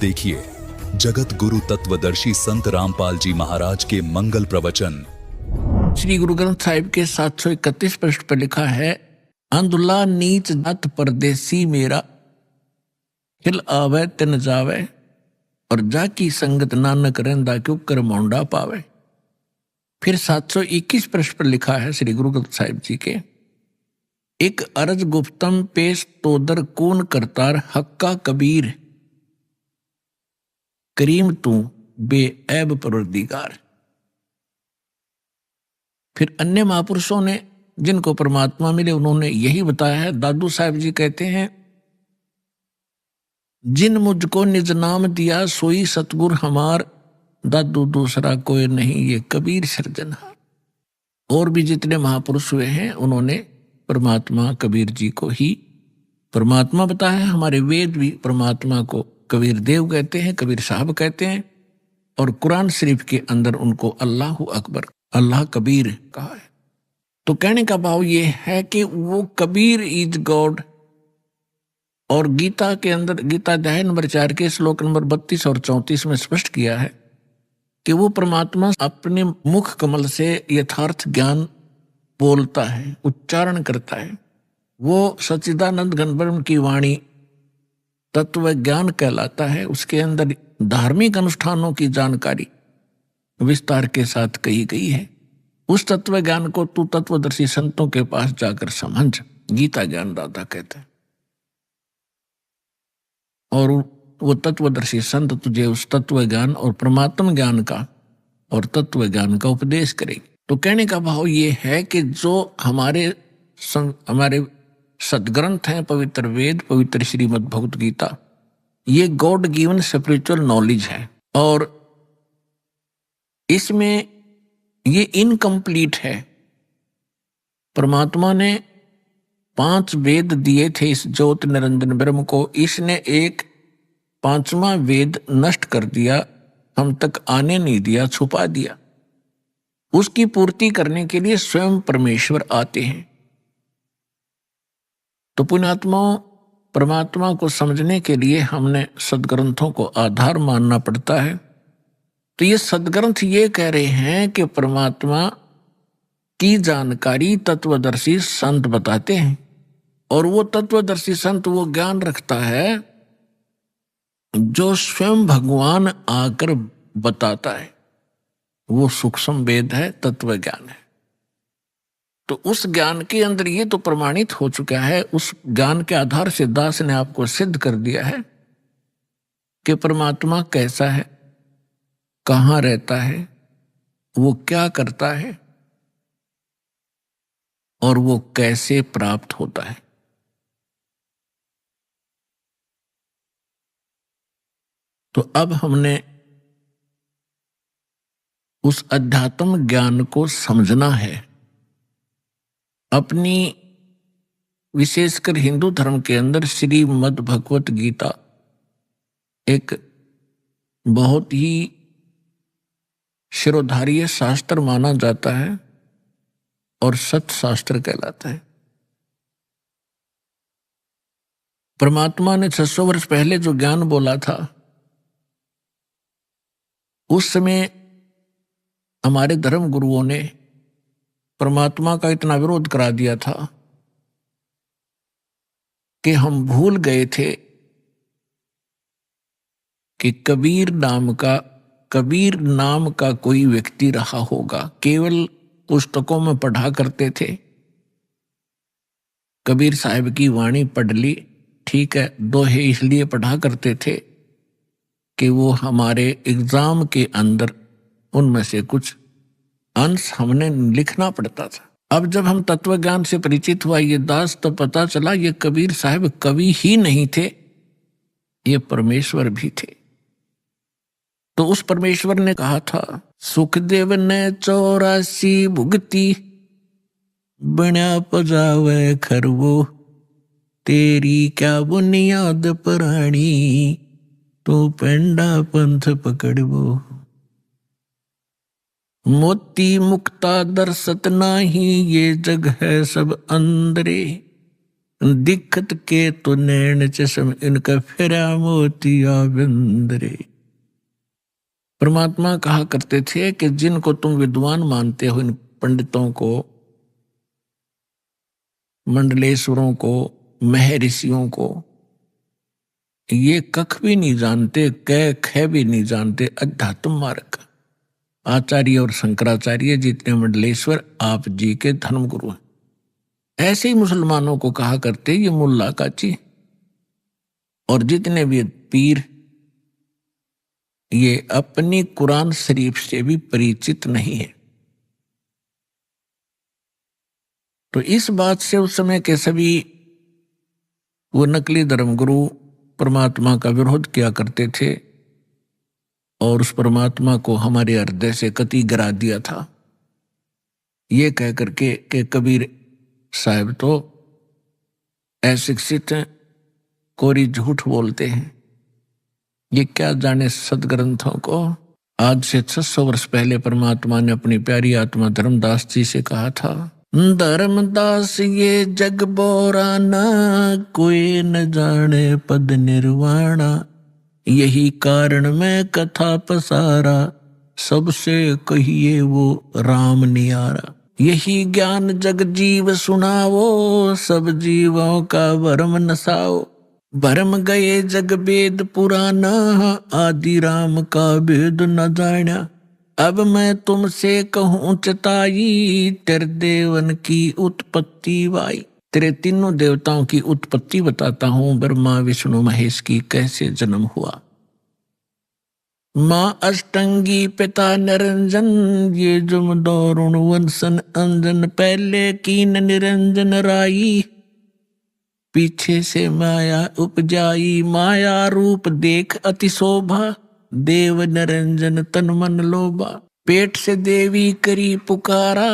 देखिए जगत गुरु तत्वदर्शी संत रामपाल जी महाराज के मंगल प्रवचन। श्री गुरु ग्रंथ साहिब के 731 पृष्ठ पर लिखा है, अंधुला नीच जात परदेसी मेरा, हिल आवे तिन जावे, और जाकी संगत नानक रहंदा क्यों कर मोंडा पावे। फिर 721 पृष्ठ पर लिखा है श्री गुरु ग्रंथ साहिब जी के, एक अरज गुप्तम पेश तोदर कून करतार हक्का कबीर, करीम तू बेऐब परवरदिगार। फिर अन्य महापुरुषों ने जिनको परमात्मा मिले उन्होंने यही बताया है। दादू साहब जी कहते हैं, जिन मुझको निज नाम दिया सोई सतगुर हमार, दादू दूसरा कोई नहीं ये कबीर सिरजनहार। और भी जितने महापुरुष हुए हैं उन्होंने परमात्मा कबीर जी को ही परमात्मा बताया। हमारे वेद भी परमात्मा को कबीर देव कहते हैं, कबीर साहब कहते हैं, और कुरान शरीफ के अंदर उनको अल्लाह अकबर, अल्लाह कबीर कहा है। तो कहने का भाव ये है कि वो कबीर इज गॉड। और गीता के अंदर, गीता अध्याय नंबर 4 के श्लोक नंबर 32 और 34 में स्पष्ट किया है कि वो परमात्मा अपने मुख कमल से यथार्थ ज्ञान बोलता है, उच्चारण करता है। वो सच्चिदानंद घन ब्रह्म की वाणी तत्व ज्ञान कहलाता है। उसके अंदर धार्मिक अनुष्ठानों की जानकारी विस्तार के साथ कही गई है। उस तत्व ज्ञान को तू तत्वदर्शी संतों के पास जाकर समझ, गीता ज्ञान दाता कहते हैं। और वो तत्वदर्शी संत तुझे उस तत्व ज्ञान और परमात्म ज्ञान का और तत्व ज्ञान का उपदेश करेंगे। तो कहने का भाव ये है कि जो हमारे सदग्रंथ हैं, पवित्र वेद, पवित्र श्रीमद् भगवत गीता, ये गॉड गिवन स्पिरिचुअल नॉलेज है। और इसमें ये इनकम्प्लीट है। परमात्मा ने 5 वेद दिए थे इस ज्योत निरंजन ब्रह्म को, इसने एक 5वां वेद नष्ट कर दिया, हम तक आने नहीं दिया, छुपा दिया। उसकी पूर्ति करने के लिए स्वयं परमेश्वर आते हैं। तो पुण्यात्माओं, परमात्मा को समझने के लिए हमने सदग्रंथों को आधार मानना पड़ता है। तो ये सदग्रंथ ये कह रहे हैं कि परमात्मा की जानकारी तत्वदर्शी संत बताते हैं। और वो तत्वदर्शी संत वो ज्ञान रखता है जो स्वयं भगवान आकर बताता है। वो सूक्ष्म वेद है, तत्व ज्ञान है। तो उस ज्ञान के अंदर ये तो प्रमाणित हो चुका है। उस ज्ञान के आधार से दास ने आपको सिद्ध कर दिया है कि परमात्मा कैसा है, कहाँ रहता है, वो क्या करता है और वो कैसे प्राप्त होता है। तो अब हमने उस अध्यात्म ज्ञान को समझना है। अपनी विशेषकर हिंदू धर्म के अंदर श्रीमद् भगवत गीता एक बहुत ही शिरोधार्य शास्त्र माना जाता है और सत्य शास्त्र कहलाता है। परमात्मा ने 600 वर्ष पहले जो ज्ञान बोला था, उस समय हमारे धर्म गुरुओं ने परमात्मा का इतना विरोध करा दिया था कि हम भूल गए थे कि कबीर नाम का कोई व्यक्ति रहा होगा। केवल पुस्तकों में पढ़ा करते थे। कबीर साहब की वाणी पढ़ ली, ठीक है, दोहे इसलिए पढ़ा करते थे कि वो हमारे एग्जाम के अंदर उनमें से कुछ अंश हमने लिखना पड़ता था। अब जब हम तत्व ज्ञान से परिचित हुआ ये दास, तो पता चला ये कबीर साहब कवि ही नहीं थे, ये परमेश्वर भी थे। तो उस परमेश्वर ने कहा था, सुखदेव ने 84 भुगती, बण्या पजावे खरवो, तेरी क्या बुनियाद प्राणी, तो पेंडा पंथ पकड़वो। मोती मुक्ता दर्शत नाही, ये जग है सब अंदरे, दिक्कत के तो नैन चश्म इनका फिरा मोतिया बिंदरे। परमात्मा कहा करते थे कि जिनको तुम विद्वान मानते हो, इन पंडितों को, मंडलेश्वरों को, महर्षियों को, ये कख भी नहीं जानते, कै ख भी नहीं जानते, अध्यात्म मार्ग। आचार्य और शंकराचार्य जितने मंडलेश्वर आप जी के धर्मगुरु हैं। ऐसे ही मुसलमानों को कहा करते ये मुल्ला काची। और जितने भी पीर ये अपनी कुरान शरीफ से भी परिचित नहीं है। तो इस बात से उस समय के सभी वो नकली धर्मगुरु परमात्मा का विरोध किया करते थे और उस परमात्मा को हमारे हृदय से कति गिरा दिया था, ये कह करके कि कबीर साहब तो अशिक्षित हैं, कोरी झूठ बोलते हैं, ये क्या जाने सदग्रंथों को। आज से 600 वर्ष पहले परमात्मा ने अपनी प्यारी आत्मा धर्मदास जी से कहा था, धर्मदास ये जग बोराना, कोई न जाने पद निर्वाणा, यही कारण मैं कथा पसारा, सबसे कहिए वो राम नियारा। यही ज्ञान जग जीव सुनावो, सब जीवों का भरम नसाओ, भरम गए जग वेद पुराना, आदि राम का वेद न जाना। अब मैं तुमसे कहूँ चताई, तेरे देवन की उत्पत्ति वाई। तेरे तीनों देवताओं की उत्पत्ति बताता हूँ, ब्रह्मा विष्णु महेश की कैसे जन्म हुआ। माँ अष्टंगी पिता निरंजन, ये जुम दारुण वंशन अंजन, पहले कीन निरंजन राई, पीछे से माया उपजाई। माया रूप देख अति शोभा, देव निरंजन तन मन लोभा। पेट से देवी करी पुकारा,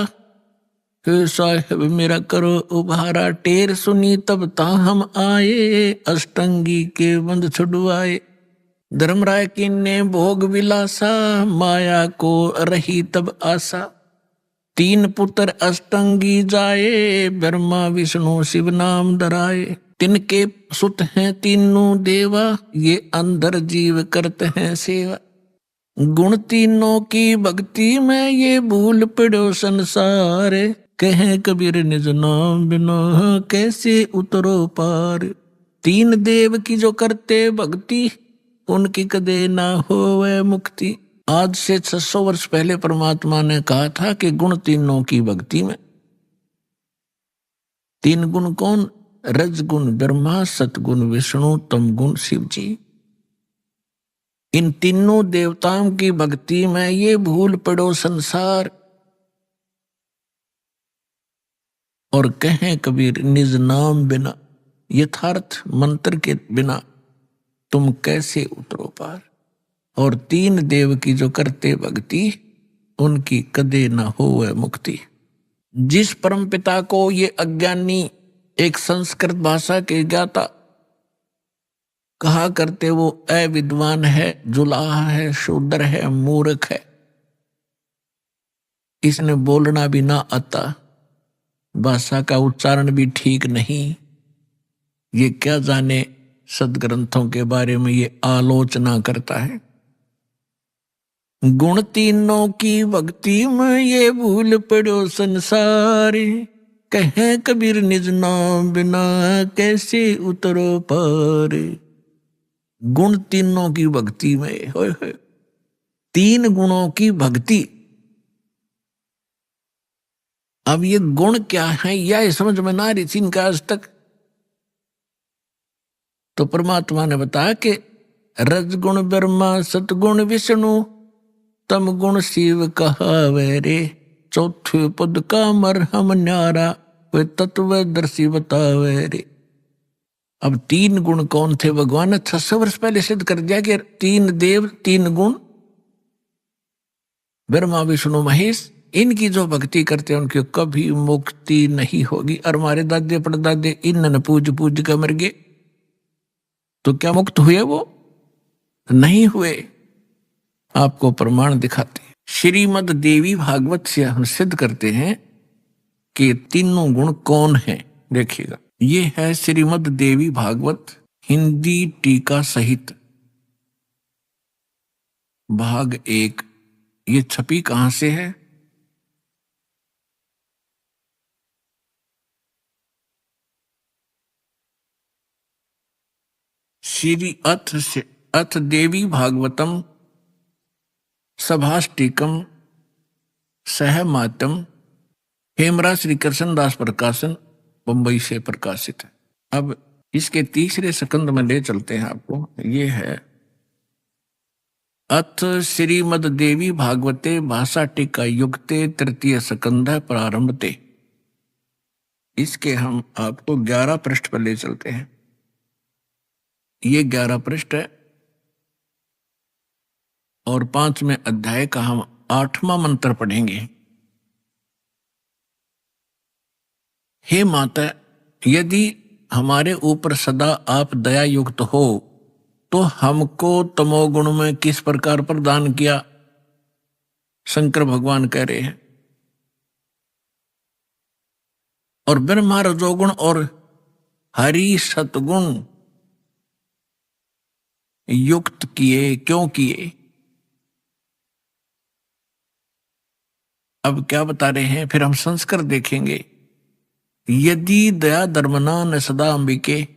हे साहिब मेरा करो उभारा। टेर सुनी तब ता हम आए, अष्टंगी के बंध छुड़वाए। धर्मराय की ने भोग विलासा, माया को रही तब आशा। 3 पुत्र अष्टंगी जाए, ब्रह्मा विष्णु शिव नाम धराए। तिनके सुत हैं तीनों देवा, ये अंदर जीव करते हैं सेवा। गुण तीनों की भक्ति में ये भूल पड़ो संसार, कहे कबीर निज नाम बिना कैसे उतरो पार। 3 देव की जो करते भक्ति, उनकी कदे ना होवे मुक्ति। आज से 600 वर्ष पहले परमात्मा ने कहा था कि गुण तीनों की भक्ति में। 3 गुण कौन? रजगुण ब्रह्मा, सतगुण विष्णु, तमगुण शिव जी। इन तीनों देवताओं की भक्ति में ये भूल पड़ो संसार, और कहें कबीर निज नाम बिना, यथार्थ मंत्र के बिना तुम कैसे उतरो पार। और 3 देव की जो करते भक्ति, उनकी कदे न होवे मुक्ति। जिस परम पिता को ये अज्ञानी, एक संस्कृत भाषा के ज्ञाता कहा करते, वो अविद्वान है, जुलाहा है, शूद्र है, मूर्ख है, इसने बोलना भी ना आता, भाषा का उच्चारण भी ठीक नहीं, ये क्या जाने सदग्रंथों के बारे में ये आलोचना करता है। गुण तीनों की भक्ति में ये भूल पड़ो संसार, कहे कबीर निज नाम बिना कैसे उतरो पार। गुण तीनों की भक्ति में, होय होय, 3 गुणों की भक्ति। अब ये गुण क्या है, यह समझ में ना रही थी इनका आज तक। तो परमात्मा ने बताया कि रजगुण ब्रह्मा, सतगुण विष्णु, तम गुण शिव कहावे रे। चौथे पद का मरहम न्यारा, वे तत्वदर्शी बतावे रे। अब 3 गुण कौन थे? भगवान ने 600 वर्ष पहले सिद्ध कर दिया कि 3 देव, 3 गुण, ब्रह्मा विष्णु महेश, इनकी जो भक्ति करते हैं उनकी कभी मुक्ति नहीं होगी। और हमारे दादे परदादे इनन पूज पूज कर मर गए, तो क्या मुक्त हुए? वो नहीं हुए। आपको प्रमाण दिखाते हैं। श्रीमद् देवी भागवत से हम सिद्ध करते हैं कि 3 गुण कौन हैं। देखिएगा, ये है श्रीमद् देवी भागवत हिंदी टीका सहित भाग 1। ये छपी कहां से है? श्री अथ देवी भागवतम सभाष्टिकम सहमातम हेमरा श्री कृष्णदास प्रकाशन बंबई से प्रकाशित है। अब इसके तीसरे स्कंद में ले चलते हैं आपको। ये है अथ श्रीमद देवी भागवते भाषा टीका युक्ते तृतीय स्कंध प्रारंभते। इसके हम आपको 11 पृष्ठ पर ले चलते हैं। ये 11 पृष्ठ है और 5वें अध्याय का हम 8वां मंत्र पढ़ेंगे। हे माता, यदि हमारे ऊपर सदा आप दया युक्त हो तो हमको तमोगुण में किस प्रकार प्रदान किया? शंकर भगवान कह रहे हैं। और ब्रह्मा रजोगुण और हरि सतगुण युक्त किए, क्यों किए? अब क्या बता रहे हैं, फिर हम संस्कार देखेंगे। यदि दया धर्मना न सदा अंबिके,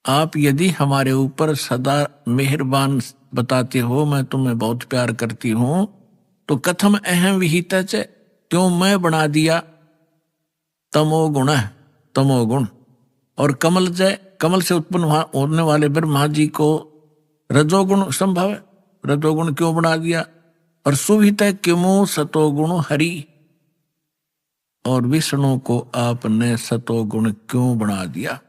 आप यदि हमारे ऊपर सदा मेहरबान बताते हो, मैं तुम्हें बहुत प्यार करती हूं, तो कथम अहम विहित, क्यों मैं बना दिया तमोगुण। और कमल से उत्पन्न होने वाले ब्रह्मा जी को रजोगुण संभव है, रजोगुण क्यों बना दिया? और सुविहित किमु सतोगुण हरि, और विष्णु को आपने सतोगुण क्यों बना दिया?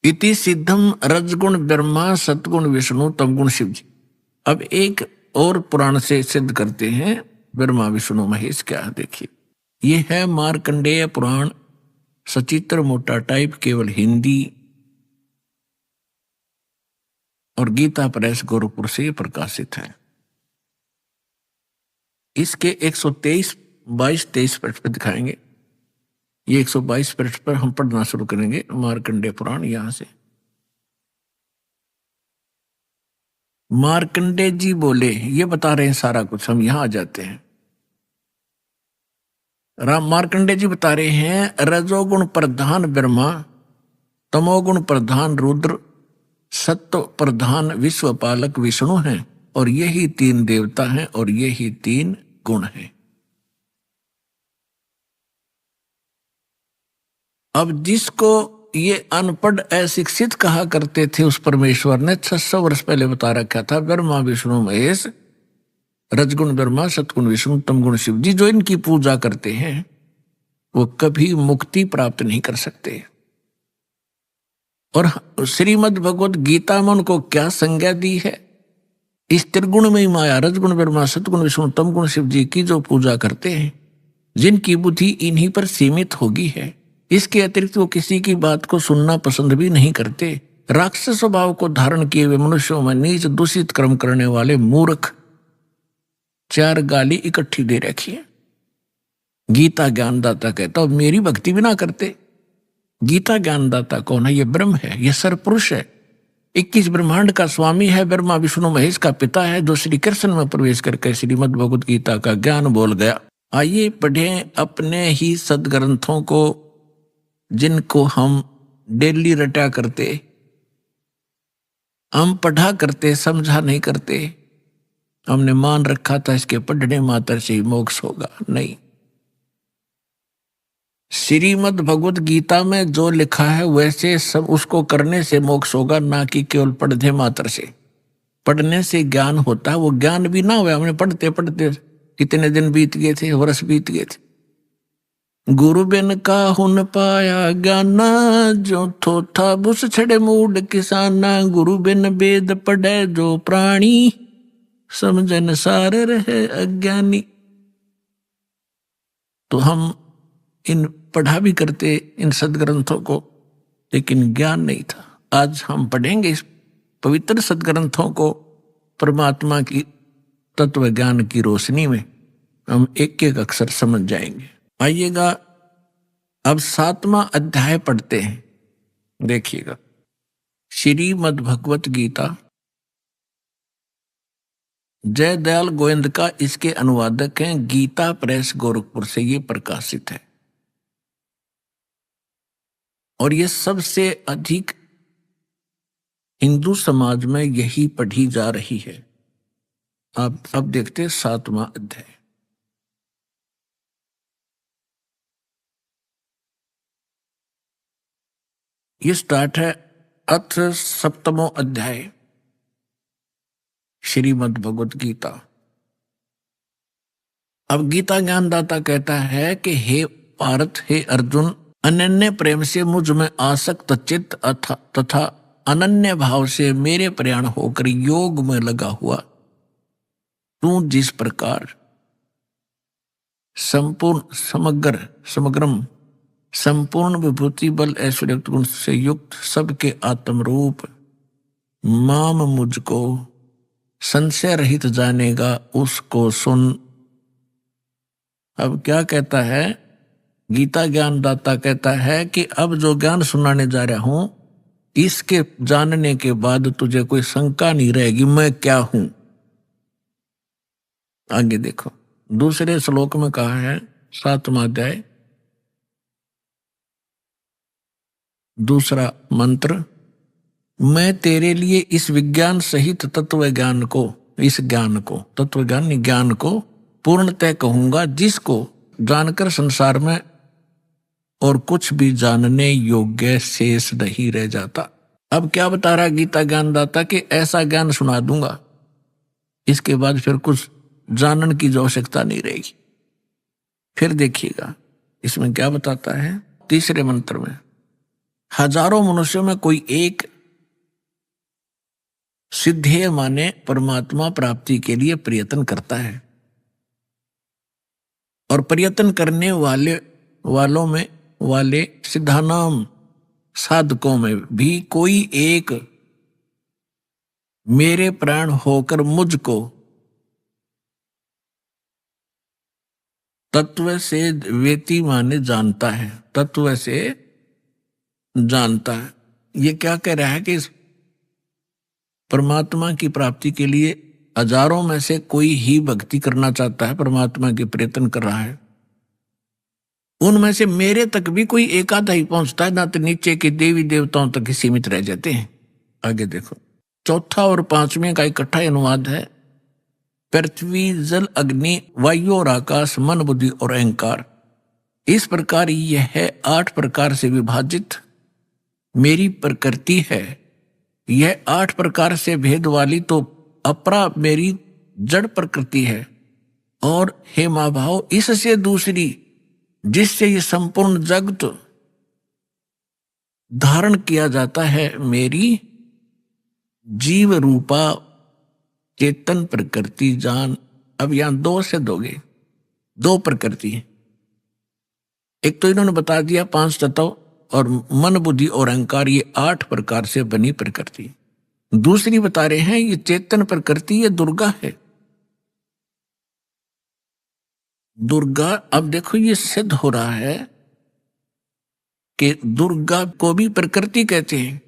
इति सिद्धम रजगुण ब्रह्मा सतगुण विष्णु तमगुण शिव जी। अब एक और पुराण से सिद्ध करते हैं ब्रह्मा विष्णु महेश क्या है। देखिए, ये है मार्कंडेय पुराण, सचित्र मोटा टाइप, केवल हिंदी, और गीता प्रेस गोरखपुर से प्रकाशित है। इसके 123, 22, 23 पृष्ठ पर दिखाएंगे। ये 122 पृष्ठ पर हम पढ़ना शुरू करेंगे मार्कंडेय पुराण। यहां से मार्कंडेय जी बोले, ये बता रहे हैं सारा कुछ। हम यहां आ जाते हैं। राम मार्कंडेय जी बता रहे हैं, रजोगुण प्रधान ब्रह्मा, तमोगुण प्रधान रुद्र, सत्व प्रधान विश्वपालक विष्णु हैं, और यही 3 देवता हैं और यही 3 गुण हैं। अब जिसको ये अनपढ़ अशिक्षित कहा करते थे, उस परमेश्वर ने 600 वर्ष पहले बता रखा था, ब्रह्मा विष्णु महेश, रजगुण ब्रह्मा सतगुण विष्णु तमगुण शिव जी, जो इनकी पूजा करते हैं वो कभी मुक्ति प्राप्त नहीं कर सकते। और श्रीमद् भगवत गीता में उनको क्या संज्ञा दी है? इस त्रिगुण में ही माया, रजगुण ब्रह्मा सतगुण विष्णु तमगुण शिव जी की जो पूजा करते हैं, जिनकी बुद्धि इन्हीं पर सीमित होगी है, इसके अतिरिक्त वो किसी की बात को सुनना पसंद भी नहीं करते। राक्षस स्वभाव को धारण किए हुए मनुष्यों में नीच दूषित कर्म करने वाले मूर्ख 4 गाली इकट्ठी दे रखी है। गीता ज्ञानदाता कहता, मेरी भक्ति भी ना करते। गीता ज्ञानदाता कौन है? ये ब्रह्म है, ये सरपुरुष है, 21 ब्रह्मांड का स्वामी है, ब्रह्मा विष्णु महेश का पिता है, जो श्री कृष्ण में प्रवेश करके श्रीमद् भगवत गीता का ज्ञान बोल गया। आइए पढ़ें अपने ही सदग्रंथों को, जिनको हम डेली रटा करते, हम पढ़ा करते, समझा नहीं करते। हमने मान रखा था इसके पढ़ने मात्र से ही मोक्ष होगा। नहीं, श्रीमद् भगवत गीता में जो लिखा है वैसे सब उसको करने से मोक्ष होगा, ना कि केवल पढ़ने मात्र से। पढ़ने से ज्ञान होता है, वो ज्ञान भी ना हुआ। हमने पढ़ते पढ़ते कितने दिन बीत गए थे, वर्ष बीत गए थे। गुरु बिन का हुन पाया ज्ञाना, जो थोथा बुस छड़े मूड किसाना। गुरु बिन वेद पढ़े जो प्राणी, समझन सार रहे अज्ञानी। तो हम इन पढ़ा भी करते इन सदग्रंथों को, लेकिन ज्ञान नहीं था। आज हम पढ़ेंगे इस पवित्र सदग्रंथों को परमात्मा की तत्व ज्ञान की रोशनी में। हम एक एक अक्षर समझ जाएंगे। आइएगा अब 7वां अध्याय पढ़ते हैं, देखिएगा। श्रीमद् भगवत गीता, जयदयाल गोविंद इसके अनुवादक हैं, गीता प्रेस गोरखपुर से ये प्रकाशित है। और ये सबसे अधिक हिंदू समाज में यही पढ़ी जा रही है। आप अब देखते हैं 7वां अध्याय। ये स्टार्ट है अथ 7वां अध्याय श्रीमद् भगवत गीता। अब गीता ज्ञानदाता कहता है कि हे पार्थ, हे अर्जुन, अनन्य प्रेम से मुझ में आसक्त चित्त तथा अनन्य भाव से मेरे प्रयाण होकर योग में लगा हुआ तू जिस प्रकार समग्रम संपूर्ण विभूति बल ऐश्वर्य गुण से युक्त सबके आत्मरूप माम मुझको संशय रहित जानेगा, उसको सुन। अब क्या कहता है गीता ज्ञानदाता? कहता है कि अब जो ज्ञान सुनाने जा रहा हूं, इसके जानने के बाद तुझे कोई शंका नहीं रहेगी मैं क्या हूं। आगे देखो, दूसरे श्लोक में कहा है 7वां अध्याय दूसरा मंत्र, मैं तेरे लिए इस विज्ञान सहित तत्व ज्ञान को, इस ज्ञान को, तत्व ज्ञान नहीं, ज्ञान को पूर्णतः कहूंगा, जिसको जानकर संसार में और कुछ भी जानने योग्य शेष नहीं रह जाता। अब क्या बता रहा गीता ज्ञानदाता कि ऐसा ज्ञान सुना दूंगा, इसके बाद फिर कुछ जानने की आवश्यकता नहीं रहेगी। फिर देखिएगा इसमें क्या बताता है तीसरे मंत्र में, हजारों मनुष्यों में कोई एक सिद्धेय माने परमात्मा प्राप्ति के लिए प्रयत्न करता है, और प्रयत्न करने वालों में वाले सिद्धानाम साधकों में भी कोई एक मेरे प्राण होकर मुझको तत्व से वेति माने जानता है, तत्व से जानता है। ये क्या कह रहा है कि इस परमात्मा की प्राप्ति के लिए हजारों में से कोई ही भक्ति करना चाहता है, परमात्मा के प्रयत्न कर रहा है। उनमें से मेरे तक भी कोई एक आधा ही पहुंचता है, ना तो नीचे के देवी देवताओं तक ही सीमित रह जाते हैं। आगे देखो, चौथा और 5वें का इकट्ठा अनुवाद है, पृथ्वी जल अग्नि वायु और आकाश मन बुद्धि और अहंकार, इस प्रकार यह है 8 प्रकार से विभाजित मेरी प्रकृति है। यह 8 प्रकार से भेद वाली तो अपरा मेरी जड़ प्रकृति है, और हे महाभाव इससे दूसरी जिससे ये संपूर्ण जगत धारण किया जाता है, मेरी जीव रूपा चेतन प्रकृति जान। अब यहां 2 से दोगे, 2 प्रकृति है। एक तो इन्होंने बता दिया 5 तत्व और मन बुद्धि और अहंकार, ये 8 प्रकार से बनी प्रकृति। दूसरी बता रहे हैं ये चेतन प्रकृति, ये दुर्गा है। दुर्गा, अब देखो ये सिद्ध हो रहा है कि दुर्गा को भी प्रकृति कहते हैं,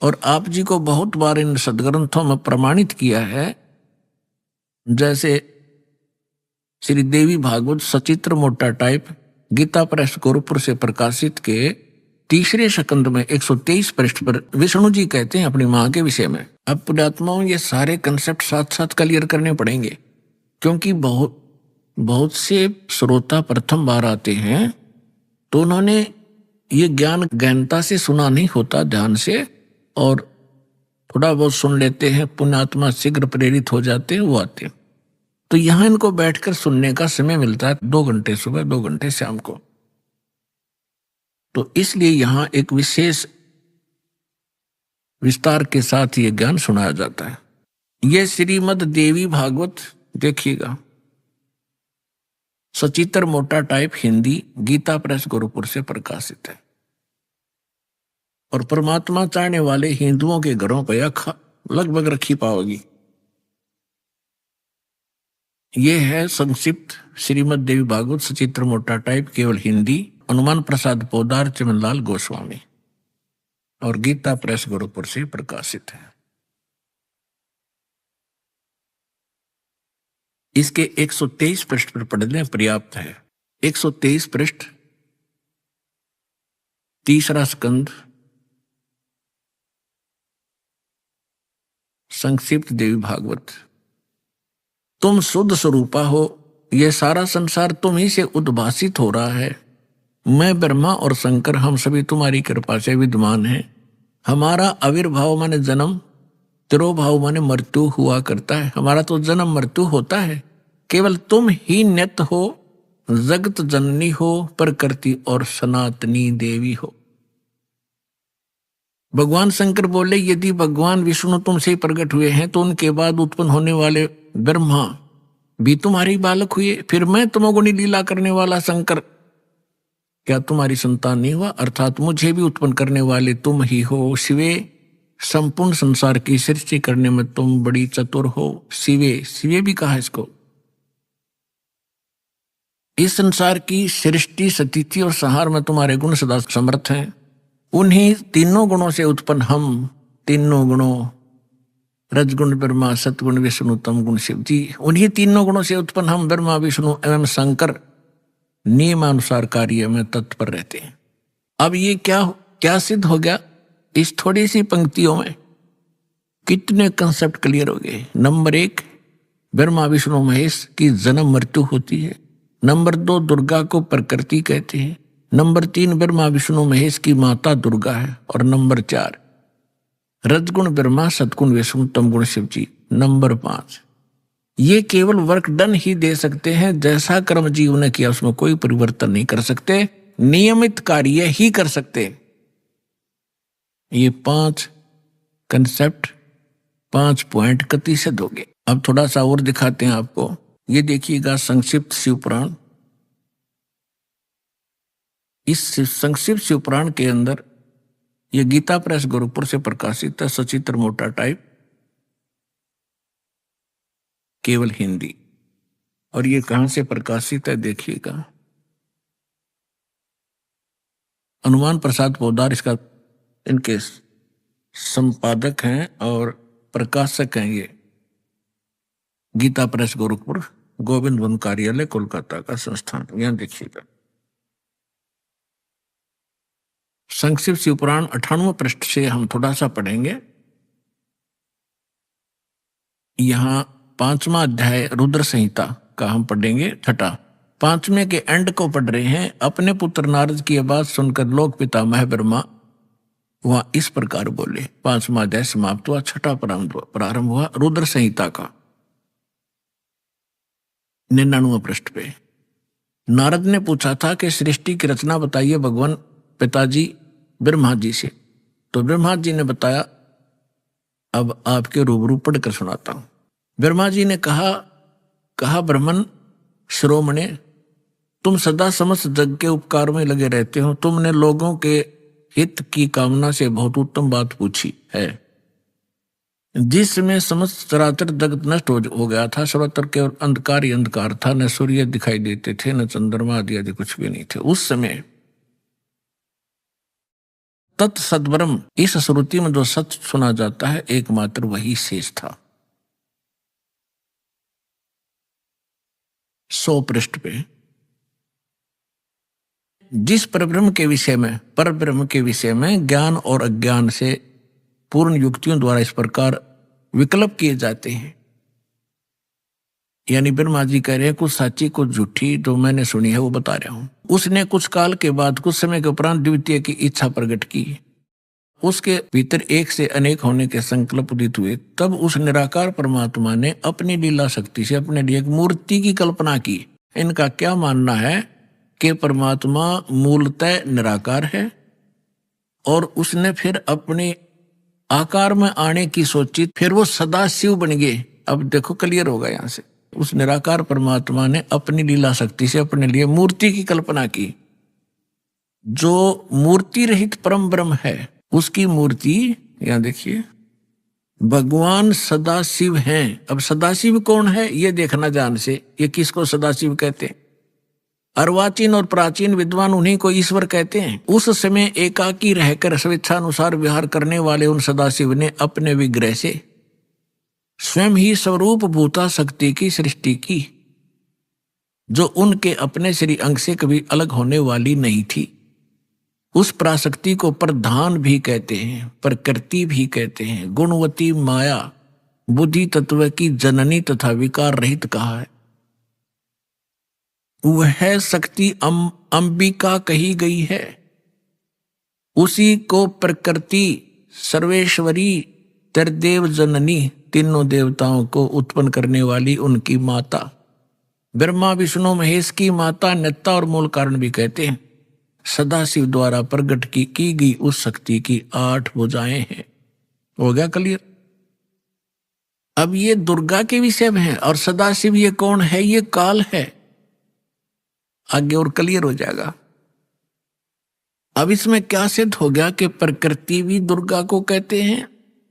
और आप जी को बहुत बार इन सदग्रंथों में प्रमाणित किया है। जैसे श्री देवी भागवत सचित्र मोटा टाइप गीता प्रेस गोरखपुर से प्रकाशित के तीसरे स्कंद में 123 पृष्ठ पर विष्णु जी कहते हैं अपनी मां के विषय में। अब पुण्यात्माओं ये सारे कंसेप्ट साथ साथ क्लियर करने पड़ेंगे, क्योंकि बहुत से श्रोता प्रथम बार आते हैं, तो उन्होंने ये ज्ञान गहनता से सुना नहीं होता ध्यान से, और थोड़ा बहुत सुन लेते हैं, पुण्यात्मा शीघ्र प्रेरित हो जाते हैं, वो आते हैं। तो यहां इनको बैठकर सुनने का समय मिलता है 2 घंटे सुबह, 2 घंटे शाम को। तो इसलिए यहां एक विशेष विस्तार के साथ ये ज्ञान सुनाया जाता है। ये श्रीमद् देवी भागवत देखिएगा, सचित्र मोटा टाइप हिंदी, गीता प्रेस गोरखपुर से प्रकाशित है, और परमात्मा चाहने वाले हिंदुओं के घरों पर यह लगभग रखी पाओगी। यह है संक्षिप्त श्रीमद् देवी भागवत सचित्र मोटा टाइप, केवल हिंदी, हनुमान प्रसाद पोदार, चिमनलाल गोस्वामी, और गीता प्रेस गोरखपुर से प्रकाशित है। इसके 123 पृष्ठ पर पढ़ने पर्याप्त है। 123 पृष्ठ, तीसरा स्कंद, संक्षिप्त देवी भागवत। तुम शुद्ध स्वरूपा हो, यह सारा संसार तुम ही से उद्भासित हो रहा है। मैं ब्रह्मा और शंकर हम सभी तुम्हारी कृपा से विद्यमान हैं। हमारा आविर्भाव माने जन्म, तिरोभाव माने मृत्यु हुआ करता है। हमारा तो जन्म मृत्यु होता है, केवल तुम ही नित्य हो, जगत जननी हो, प्रकृति और सनातनी देवी हो। भगवान शंकर बोले, यदि भगवान विष्णु तुमसे ही प्रकट हुए हैं तो उनके बाद उत्पन्न होने वाले ब्रह्मा भी तुम्हारी बालक हुए, फिर मैं तमोगुणी लीला करने वाला शंकर क्या तुम्हारी संतान नहीं हुआ? अर्थात मुझे भी उत्पन्न करने वाले तुम ही हो। शिवे, संपूर्ण संसार की सृष्टि करने में तुम बड़ी चतुर हो। शिवे, शिवे भी कहा इसको। इस संसार की सृष्टि, स्थिति और संहार में तुम्हारे गुण सदा समर्थ हैं। उन्हीं तीनों गुणों से उत्पन्न हम, तीनों गुणों, रजगुण ब्रह्मा, सतगुण विष्णु, तम गुण शिव जी, उन्हीं तीनों गुणों से उत्पन्न हम ब्रह्मा, विष्णु एवं शंकर नियमानुसार कार्य में तत्पर रहते हैं। अब ये क्या सिद्ध हो गया? इस थोड़ी सी पंक्तियों में कितने कंसेप्ट क्लियर हो गए। नंबर 1, ब्रह्मा विष्णु महेश की जन्म मृत्यु होती है। नंबर 2, दुर्गा को प्रकृति कहते हैं। नंबर 3, ब्रह्मा विष्णु महेश की माता दुर्गा है। और नंबर 4, रजगुण ब्रह्मा, सतगुण विष्णु, तमगुण शिव जी। नंबर 5, ये केवल वर्क डन ही दे सकते हैं, जैसा कर्म जीव ने किया उसमें कोई परिवर्तन नहीं कर सकते, नियमित कार्य ही कर सकते। ये 5 कंसेप्ट, 5 पॉइंट कति सिद्ध हो गए। अब थोड़ा सा और दिखाते हैं आपको। ये देखिएगा संक्षिप्त शिवपुराण। इस संक्षिप्त शिवपुराण के अंदर ये गीता प्रेस गोरखपुर से प्रकाशित है, सचित्र मोटा टाइप, केवल हिंदी। और ये कहां से प्रकाशित है देखिएगा, हनुमान प्रसाद पोदार इसका, इनके संपादक हैं और प्रकाशक हैं। ये गीता प्रेस गोरखपुर, गोविंद वन कार्यालय, कोलकाता का संस्थान। यहां देखिएगा संक्षिप्त शिवपुराण 98 पृष्ठ से हम थोड़ा सा पढ़ेंगे। यहां 5वां अध्याय रुद्र संहिता का हम पढ़ेंगे 6ठा। 5वें के एंड को पढ़ रहे हैं। अपने पुत्र नारद की बात सुनकर लोक पितामह ब्रह्मा वह इस प्रकार बोले। 5वां अध्याय समाप्त हुआ, 6ठा प्रारंभ हुआ रुद्र संहिता का 99वें पृष्ठ पे। नारद ने पूछा था कि सृष्टि की रचना बताइए भगवान पिताजी ब्रह्मा जी से। तो ब्रह्मा जी ने बताया, अब आपके रूबरू पढ़कर सुनाता हूं। ब्रह्मा जी ने कहा ब्राह्मण श्रोमणे, तुम सदा समस्त जग के उपकार में लगे रहते हो। तुमने लोगों के हित की कामना से बहुत उत्तम बात पूछी है। जिसमें समस्त चराचर जगत नष्ट हो गया था, सर्वत्र केवल अंधकार ही अंधकार था, न सूर्य दिखाई देते थे, न चंद्रमा आदि कुछ भी नहीं थे। उस समय तत्सद्ब्रह्म, इस श्रुति में जो सत्य सुना जाता है एकमात्र वही शेष था। 100 पृष्ठ पे जिस परब्रह्म के विषय में ज्ञान और अज्ञान से पूर्ण युक्तियों द्वारा इस प्रकार विकल्प किए जाते हैं, यानी ब्रह्मा जी कह रहे हैं कुछ सच्ची कुछ झूठी, जो मैंने सुनी है वो बता रहा हूं। उसने कुछ काल के बाद, कुछ समय के उपरांत द्वितीय की इच्छा प्रकट की। उसके भीतर एक से अनेक होने के संकल्प उदित हुए। तब उस निराकार परमात्मा ने अपनी लीला शक्ति से अपने लिए एक मूर्ति की कल्पना की। इनका क्या मानना है कि परमात्मा मूलतः निराकार है और उसने फिर अपने आकार में आने की सोची, फिर वो सदा शिव बन गए। अब देखो क्लियर होगा यहां से। उस निराकार परमात्मा ने अपनी लीला शक्ति से अपने लिए मूर्ति की कल्पना की। जो मूर्ति रहित परम ब्रह्म है उसकी मूर्ति, यहां देखिए, भगवान सदाशिव हैं। अब सदाशिव कौन है ये देखना ध्यान से। ये किसको सदाशिव कहते हैं? अर्वाचीन और प्राचीन विद्वान उन्हीं को ईश्वर कहते हैं। उस समय एकाकी रहकर स्वेच्छानुसार विहार करने वाले उन सदाशिव ने अपने विग्रह से स्वयं ही स्वरूप भूता शक्ति की सृष्टि की, जो उनके अपने श्री अंग से कभी अलग होने वाली नहीं थी। उस पराशक्ति को प्रधान भी कहते हैं, प्रकृति भी कहते हैं, गुणवती माया बुद्धि तत्व की जननी तथा विकार रहित कहा है। वह शक्ति अंबिका कही गई है। उसी को प्रकृति सर्वेश्वरी त्रिदेव जननी, तीनों देवताओं को उत्पन्न करने वाली उनकी माता, ब्रह्मा विष्णु महेश की माता, नेता और मूल कारण भी कहते हैं। सदाशिव द्वारा प्रकट की गई उस शक्ति की 8 भुजाएं हैं। हो गया क्लियर? अब ये दुर्गा के विषय में है, और सदाशिव ये कौन है? ये काल है। आगे और क्लियर हो जाएगा। अब इसमें क्या सिद्ध हो गया कि प्रकृति भी दुर्गा को कहते हैं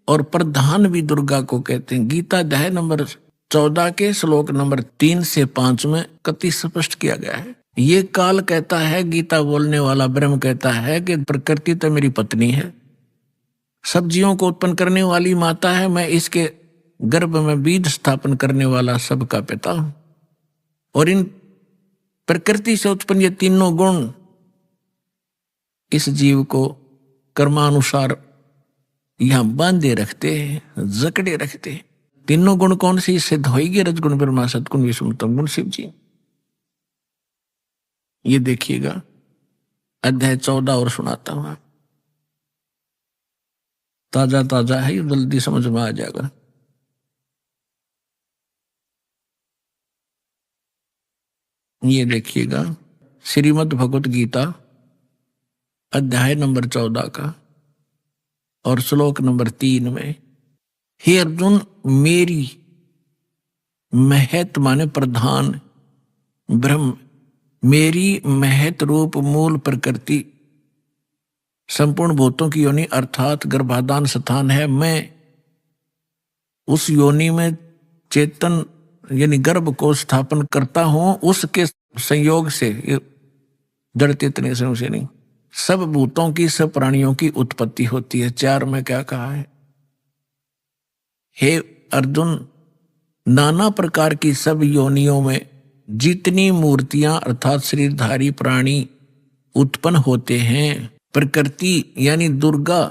और प्रधान भी दुर्गा को कहते हैं। गीता अध्याय नंबर 14 के श्लोक नंबर 3 से 5 में कति स्पष्ट किया गया है। ये काल कहता है, गीता बोलने वाला ब्रह्म कहता है कि प्रकृति तो मेरी पत्नी है, सब जीवों को उत्पन्न करने वाली माता है, मैं इसके गर्भ में बीज स्थापन करने वाला सबका पिता हूं। और इन प्रकृति से उत्पन्न ये तीनों गुण इस जीव को कर्मानुसार यहां बांधे रखते हैं, जकड़े रखते हैं। तीनों गुण कौन सी सिद्ध होगी? रजगुण ब्रह्मा, सतगुण विष्णु, तमगुण शिव जी। ये देखिएगा अध्याय 14 और सुनाता हूं। ताजा ताजा है, जल्दी समझ में आ जाएगा। ये देखिएगा श्रीमद् भगवत गीता अध्याय नंबर 14 का और श्लोक नंबर 3 में, हे अर्जुन, मेरी महत माने प्रधान ब्रह्म, मेरी महत रूप मूल प्रकृति संपूर्ण भूतों की योनि अर्थात गर्भाधान स्थान है। मैं उस योनि में चेतन यानी गर्भ को स्थापन करता हूं। उसके संयोग से, जड़ चेतन से नहीं, सब भूतों की, सब प्राणियों की उत्पत्ति होती है। 4 में क्या कहा है? हे अर्जुन, नाना प्रकार की सब योनियों में जितनी मूर्तियां अर्थात शरीरधारी प्राणी उत्पन्न होते हैं, प्रकृति यानी दुर्गा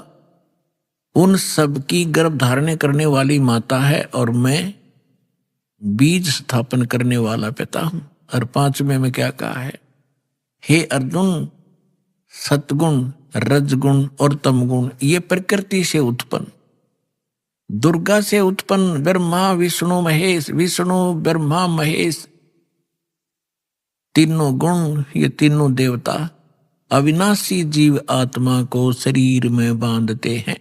उन सब की गर्भ धारण करने वाली माता है और मैं बीज स्थापन करने वाला पिता हूं। और 5वें में क्या कहा है? हे अर्जुन, सतगुण, रजगुण और तमगुण ये प्रकृति से उत्पन्न, दुर्गा से उत्पन्न ब्रह्मा विष्णु महेश, विष्णु ब्रह्मा महेश, तीनों गुण, ये तीनों देवता अविनाशी जीव आत्मा को शरीर में बांधते हैं।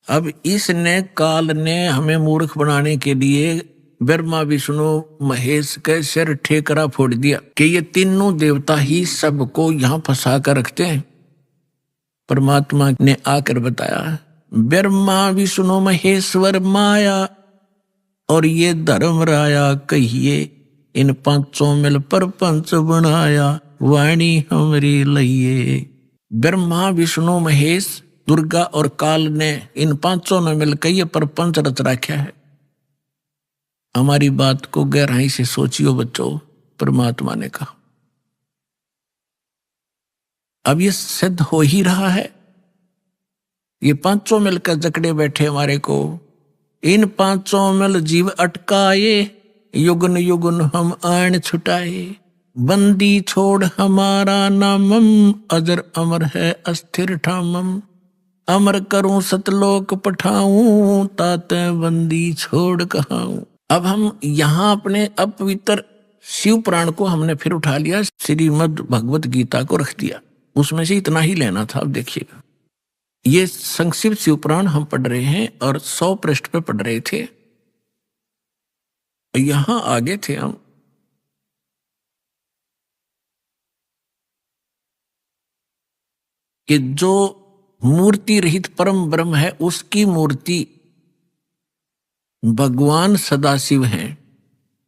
अब इसने, काल ने हमें मूर्ख बनाने के लिए ब्रह्मा विष्णु महेश के सिर ठेकरा फोड़ दिया कि ये तीनों देवता ही सबको यहां फंसा कर रखते हैं। परमात्मा ने आकर बताया, ब्रह्मा विष्णु महेश्वर माया और ये धर्म राया कहिए, इन पांचों मिल परपंच बनाया, वाणी हमरी लइए। ब्रह्मा विष्णु महेश दुर्गा और काल ने, इन पांचों ने मिलकर ये परपंच रच रखा है। हमारी बात को गहराई से सोचियो बच्चों, परमात्मा ने कहा। अब ये सिद्ध हो ही रहा है, ये पांचों मिलकर जकड़े बैठे हमारे को। इन पांचों मिल जीव अटकाए, युगन युगन हम आन छुटाए, बंदी छोड़ हमारा नामम, अजर अमर है अस्थिर ठामम, अमर करूं सतलोक पठाऊं, ताते बंदी छोड़ कहाऊं। अब हम यहाँ अपने अपवित्र शिव पुराण को हमने फिर उठा लिया, श्रीमद् भगवत गीता को रख दिया, उसमें से इतना ही लेना था। अब देखिएगा, ये संक्षिप्त शिव पुराण हम पढ़ रहे हैं और 100 पृष्ठ पे पढ़ रहे थे। यहां आगे थे हम, कि जो मूर्ति रहित परम ब्रह्म है उसकी मूर्ति भगवान सदाशिव हैं।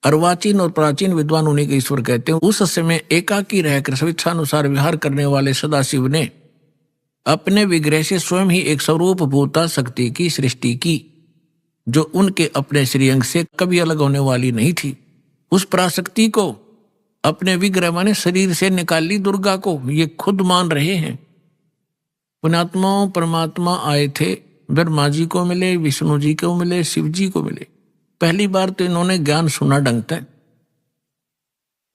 अर्वाचीन और प्राचीन विद्वान उन्हीं के ईश्वर कहते हैं। उस समय एकाकी रहकर स्वेच्छानुसार विहार करने वाले सदाशिव ने अपने विग्रह से स्वयं ही एक स्वरूप भूता शक्ति की सृष्टि की, जो उनके अपने श्रीअंग से कभी अलग होने वाली नहीं थी। उस पराशक्ति को अपने विग्रह माने शरीर से निकाली दुर्गा को, ये खुद मान रहे हैं। पुण्यात्माओं परमात्मा आए थे, ब्रह्मा जी को मिले, विष्णु जी को मिले, शिव जी को मिले। पहली बार तो इन्होंने ज्ञान सुना ढंग तक।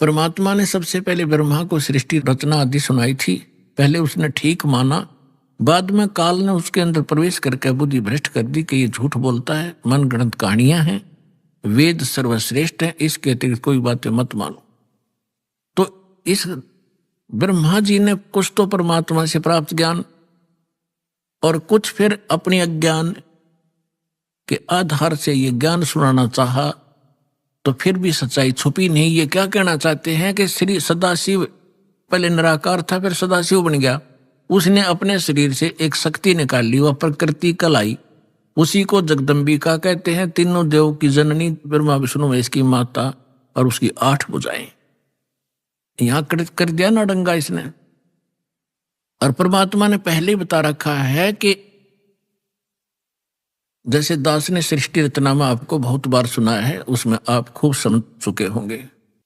परमात्मा ने सबसे पहले ब्रह्मा को सृष्टि रचना आदि सुनाई थी। पहले उसने ठीक माना, बाद में काल ने उसके अंदर प्रवेश करके बुद्धि भ्रष्ट कर दी कि ये झूठ बोलता है, मनगढ़ंत कहानियां हैं, वेद सर्वश्रेष्ठ है, इसके अतिरिक्त कोई बातें मत मानो। तो इस ब्रह्मा जी ने कुछ तो परमात्मा से प्राप्त ज्ञान और कुछ फिर अपने अज्ञान के आधार से ये ज्ञान सुनाना चाहा, तो फिर भी सच्चाई छुपी नहीं। ये क्या कहना चाहते हैं कि श्री सदाशिव पहले निराकार था, फिर सदाशिव बन गया। उसने अपने शरीर से एक शक्ति निकाल ली, वह प्रकृति कल आई, उसी को जगदम्बिका कहते हैं। तीनों देव की जननी, ब्रह्मा विष्णु महेश की माता, और उसकी 8 भुजाएं। यहां कर दिया ना डंगा इसने। और परमात्मा ने पहले ही बता रखा है कि जैसे दास ने सृष्टि रचनामा आपको बहुत बार सुना है, उसमें आप खूब समझ चुके होंगे,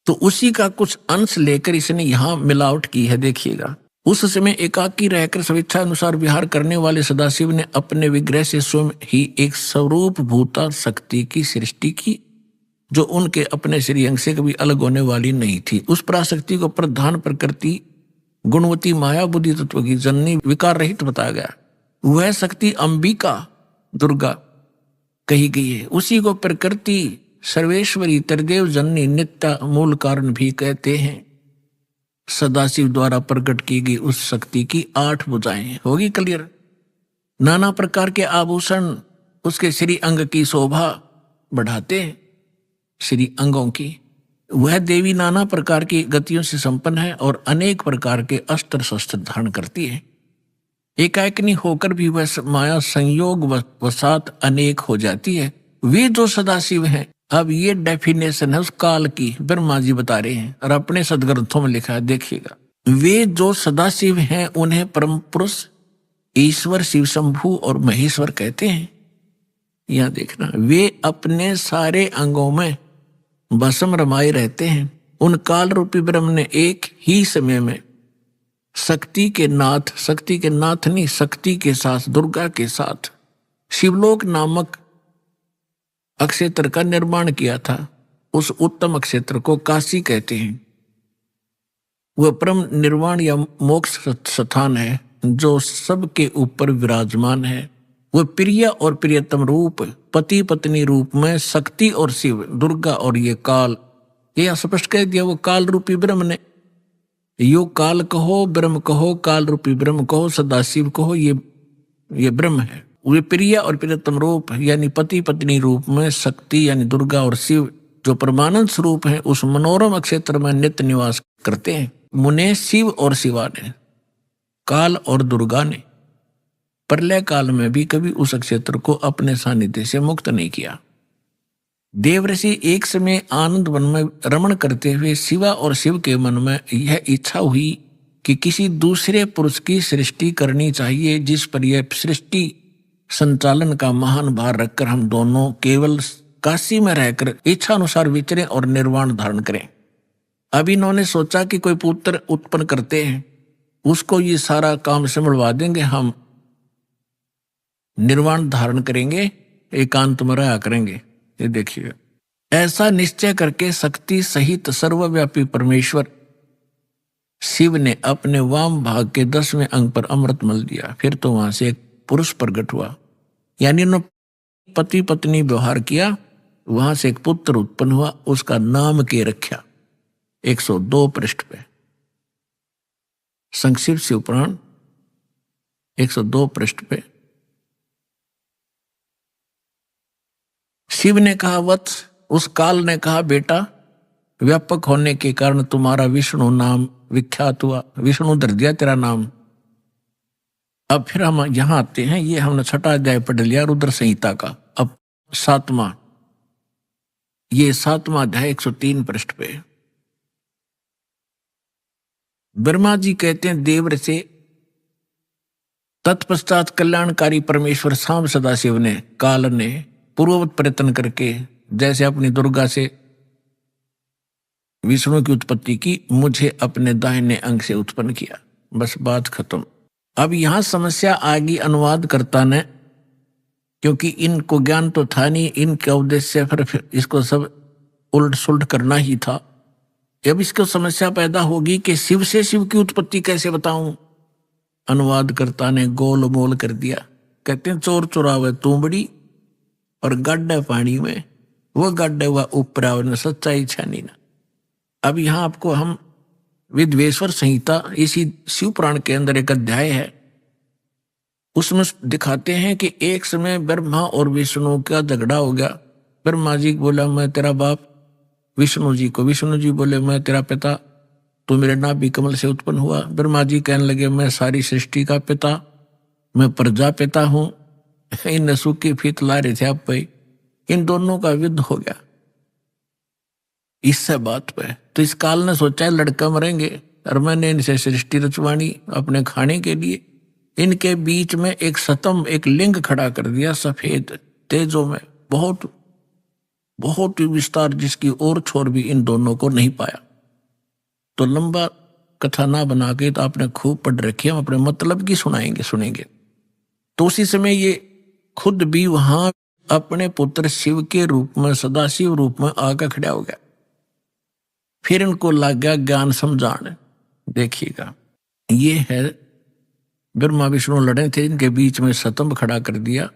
तो उसी का कुछ अंश लेकर इसने यहां मिलावट की है। देखिएगा, उस समय एकाकी रहकर स्वेच्छा अनुसार विहार करने वाले सदाशिव ने अपने विग्रह से स्वयं ही एक स्वरूप भूता शक्ति की सृष्टि की, जो उनके अपने श्रीअंग से कभी अलग होने वाली नहीं थी। उस पराशक्ति को प्रधान प्रकृति गुणवती माया बुद्धि तत्व की जननी विकार रहित बताया गया। वह शक्ति अंबिका दुर्गा कही गई है। उसी को प्रकृति सर्वेश्वरी त्रिदेव जननी नित्य मूल कारण भी कहते हैं। सदाशिव द्वारा प्रकट की गई उस शक्ति की 8 भुजाएं। होगी क्लियर? नाना प्रकार के आभूषण उसके श्री अंग की शोभा बढ़ाते हैं, श्री अंगों की। वह देवी नाना प्रकार की गतियों से संपन्न है और अनेक प्रकार के अस्त्र शस्त्र धारण करती है। एकाएकनी होकर भी वह माया संयोग वसात अनेक हो जाती है। वे जो सदाशिव हैं, अब ये डेफिनेशन है उस काल की, ब्रह्मा जी बता रहे हैं और अपने सदग्रंथों में लिखा है। देखिएगा, वे जो सदाशिव हैं उन्हें परम पुरुष ईश्वर शिव शंभु और महेश्वर कहते हैं। यहां देखना, वे अपने सारे अंगों में भस्म रमाए रहते हैं। उन काल रूपी ब्रह्म ने एक ही समय में शक्ति के नाथ नहीं, शक्ति के साथ, दुर्गा के साथ शिवलोक नामक अक्षेत्र का निर्माण किया था। उस उत्तम अक्षेत्र को काशी कहते हैं। वह परम निर्वाण या मोक्ष स्थान है जो सबके ऊपर विराजमान है। वह प्रिय और प्रियतम रूप, पति पत्नी रूप में शक्ति और शिव, दुर्गा और ये काल, ये स्पष्ट कह दिया। वो काल रूपी ब्रह्म ने, यो काल कहो, ब्रह्म कहो, काल रूपी ब्रह्म कहो, सदाशिव कहो, ये ब्रह्म है। वे प्रिय और प्रियतम रूप यानी पति पत्नी रूप में शक्ति यानी दुर्गा और शिव जो परमानंद स्वरूप है, उस मनोरम क्षेत्र में नित्य निवास करते हैं। मुने शिव और शिवा ने, काल और दुर्गा ने प्रलय काल में भी कभी उस क्षेत्र को अपने सानिध्य से मुक्त नहीं किया। देवऋषि एक समय आनंद वन में रमण करते हुए शिवा और शिव के मन में यह इच्छा हुई कि किसी दूसरे पुरुष की सृष्टि करनी चाहिए, जिस पर यह सृष्टि संचालन का महान भार रखकर हम दोनों केवल काशी में रहकर इच्छा अनुसार विचरें और निर्वाण धारण करें। अब इन्होंने सोचा कि कोई पुत्र उत्पन्न करते हैं, उसको ये सारा काम संभलवा देंगे, हम निर्वाण धारण करेंगे, एकांत में रहा करेंगे। ये देखिए, ऐसा निश्चय करके शक्ति सहित सर्वव्यापी परमेश्वर शिव ने अपने वाम भाग के 10वें अंग पर अमृत मल दिया। फिर तो वहां से एक पुरुष प्रकट हुआ, यानी उन्होंने पति पत्नी व्यवहार किया, वहां से एक पुत्र उत्पन्न हुआ, उसका नाम के रखा। 102 पृष्ठ पे संक्षिप्त शिव पुराण 102 पृष्ठ पे शिव ने कहा, वत्स, उस काल ने कहा, बेटा, व्यापक होने के कारण तुम्हारा विष्णु नाम विख्यात हुआ, विष्णु धर दिया तेरा नाम। अब फिर हम यहां आते हैं, ये हमने 6वां अध्याय पढ़ लिया रुद्र संहिता का। अब 7वां, ये 7वां अध्याय 103 पृष्ठ पे। ब्रह्मा जी कहते हैं देवर से, तत्पश्चात कल्याणकारी परमेश्वर सांब सदाशिव ने, काल ने पूर्ववत प्रयत्न करके जैसे अपनी दुर्गा से विष्णु की उत्पत्ति की, मुझे अपने दाहिने अंग से उत्पन्न किया। बस बात खत्म। अब यहां समस्या आ गई अनुवादकर्ता ने, क्योंकि इनको ज्ञान तो था नहीं, इनके उद्देश्य फिर इसको सब उल्ट सुलट करना ही था। अब इसको समस्या पैदा होगी कि शिव से शिव की उत्पत्ति कैसे बताऊं। अनुवादकर्ता ने गोल मोल कर दिया। कहते हैं चोर चुरावे तूंबड़ी और गड्ढे पानी में, वो गड्ढे हुआ ऊपर आवरण सच्चाई छानी ना। अब यहां आपको हम विद्वेश्वर संहिता, इसी शिव पुराण के अंदर एक अध्याय है, उसमें दिखाते हैं कि एक समय ब्रह्मा और विष्णु का झगड़ा हो गया। ब्रह्मा जी बोला मैं तेरा बाप विष्णु जी को, विष्णु जी बोले मैं तेरा पिता, तू मेरे नाभि कमल से उत्पन्न हुआ। ब्रह्मा जी कहने लगे मैं सारी सृष्टि का पिता, मैं प्रजापिता हूं। इन सूखी फीत ला रहे थे आप पे, इन दोनों का युद्ध हो गया इससे बात पे। तो इस काल ने सोचा है लड़का मरेंगे और मैंने इनसे सृष्टि रचवानी अपने खाने के लिए। इनके बीच में एक सतम, एक लिंग खड़ा कर दिया सफेद तेजों में, बहुत बहुत ही विस्तार, जिसकी और छोर भी इन दोनों को नहीं पाया। तो लंबा कथा ना बना के, तो आपने खूब पढ़ रखी, हम अपने मतलब की सुनेंगे। तो उसी समय ये खुद भी वहां अपने पुत्र शिव के रूप में, सदाशिव रूप में आकर खड़ा हो गया। फिर इनको लग गया ज्ञान समझाने। देखिएगा, ये है ब्रह्मा विष्णु लड़े थे, इनके बीच में सतंभ खड़ा कर दिया।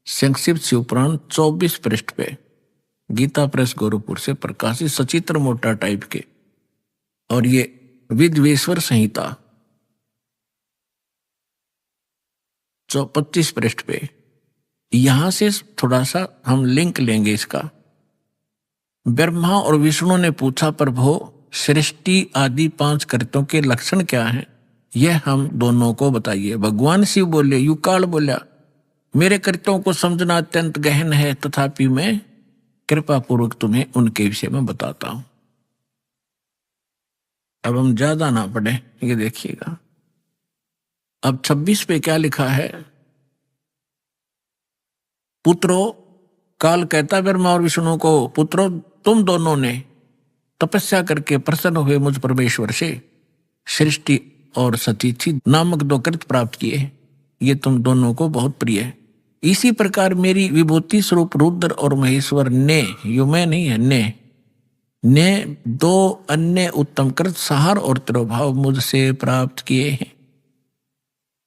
संक्षिप्त शिवपुराण 24 पृष्ठ पे, गीता प्रेस गोरखपुर से प्रकाशित, सचित्र मोटा टाइप के। और ये विद्वेश्वर संहिता 25 पृष्ठ पे। यहां से थोड़ा सा हम लिंक लेंगे इसका। ब्रह्मा और विष्णु ने पूछा प्रभु सृष्टि आदि 5 कृत्यों के लक्षण क्या हैं, यह हम दोनों को बताइए। भगवान शिव बोले, युकाल बोला मेरे कृत्यों को समझना अत्यंत गहन है, तथापि मैं कृपा पूर्वक तुम्हें उनके विषय में बताता हूं। अब हम ज्यादा ना पढ़े, ये देखिएगा। अब 26 पे क्या लिखा है। पुत्रो, काल कहता ब्रह्मा और विष्णु को, पुत्रो तुम दोनों ने तपस्या करके प्रसन्न हुए मुझ परमेश्वर से सृष्टि और सतीथि नामक 2 कृत्य प्राप्त किए, ये तुम दोनों को बहुत प्रिय है। इसी प्रकार मेरी विभूति स्वरूप रुद्र और महेश्वर ने, यू मैं नहीं है, ने 2 अन्य उत्तम कृत सहार और तिरोभाव मुझसे प्राप्त किए हैं।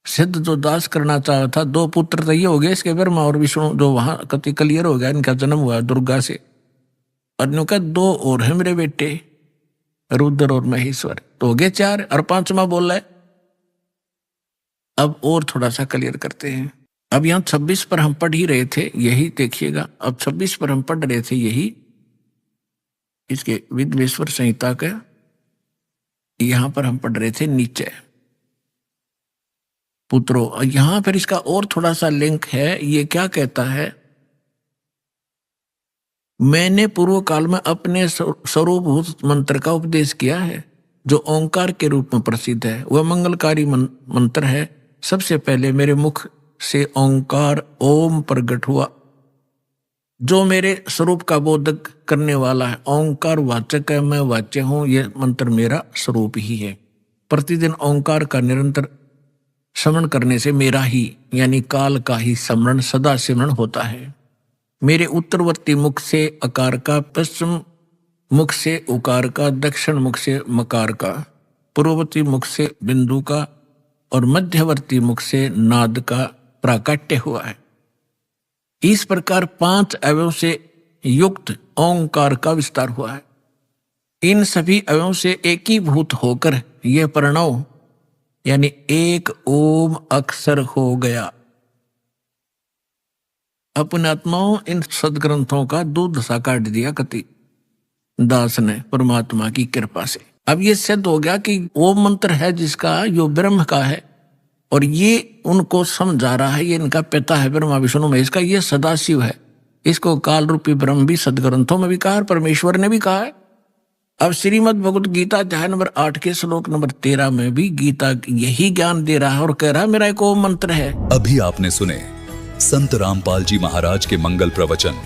सिद्ध जो दास करना चाहा था, 2 पुत्र तो ये हो गए इसके, ब्रह्मा और विष्णु, जो वहां कति क्लियर हो गया, इनका जन्म हुआ दुर्गा से। और इनका 2 और है मेरे बेटे, रुद्र और महेश्वर, तो हो गए 4, और 5वां बोल रहा है। अब और थोड़ा सा क्लियर करते हैं। अब यहाँ 26 पर हम पढ़ ही रहे थे, यही देखिएगा। अब 26 पर हम पढ़ रहे थे, यही इसके विद्वेश्वर संहिता का, यहां पर हम पढ़ रहे थे नीचे पुत्रो। यहां फिर इसका और थोड़ा सा लिंक है। ये क्या कहता है, मैंने पूर्व काल में अपने स्वरूपभूत मंत्र का उपदेश किया है, जो ओंकार के रूप में प्रसिद्ध है। वह मंगलकारी मंत्र है। सबसे पहले मेरे मुख से ओंकार ओम प्रकट हुआ, जो मेरे स्वरूप का बोधक करने वाला है। ओंकार वाचक है, मैं वाच्य हूं, यह मंत्र मेरा स्वरूप ही है। प्रतिदिन ओंकार का निरंतर स्मरण करने से मेरा ही यानी काल का ही स्मरण सदा सिमरण होता है। मेरे उत्तरवर्ती मुख से अकार का, पश्चिम मुख से उकार का, दक्षिण मुख से मकार का, पूर्ववर्ती मुख से बिंदु का और मध्यवर्ती मुख से नाद का प्राकट्य हुआ है। इस प्रकार 5 अवयव से युक्त ओंकार का विस्तार हुआ है। इन सभी अवयवों से एकीभूत होकर यह प्रणव यानी एक ओम अक्षर हो गया। अपने आत्माओं इन सदग्रंथों का दूध सा काट दिया कति दास ने परमात्मा की कृपा से। अब ये सिद्ध हो गया कि वो मंत्र है जिसका, जो ब्रह्म का है, और ये उनको समझा रहा है, ये इनका पिता है ब्रह्मा विष्णु महेश का, ये सदाशिव है। इसको काल रूपी ब्रह्म भी सदग्रंथों में भी कहा है, परमेश्वर ने भी कहा है। अब श्रीमद् भगवत गीता अध्याय नंबर 8 के श्लोक नंबर 13 में भी गीता यही ज्ञान दे रहा है और कह रहा है मेरा एक ओम मंत्र है। अभी आपने सुने संत रामपाल जी महाराज के मंगल प्रवचन।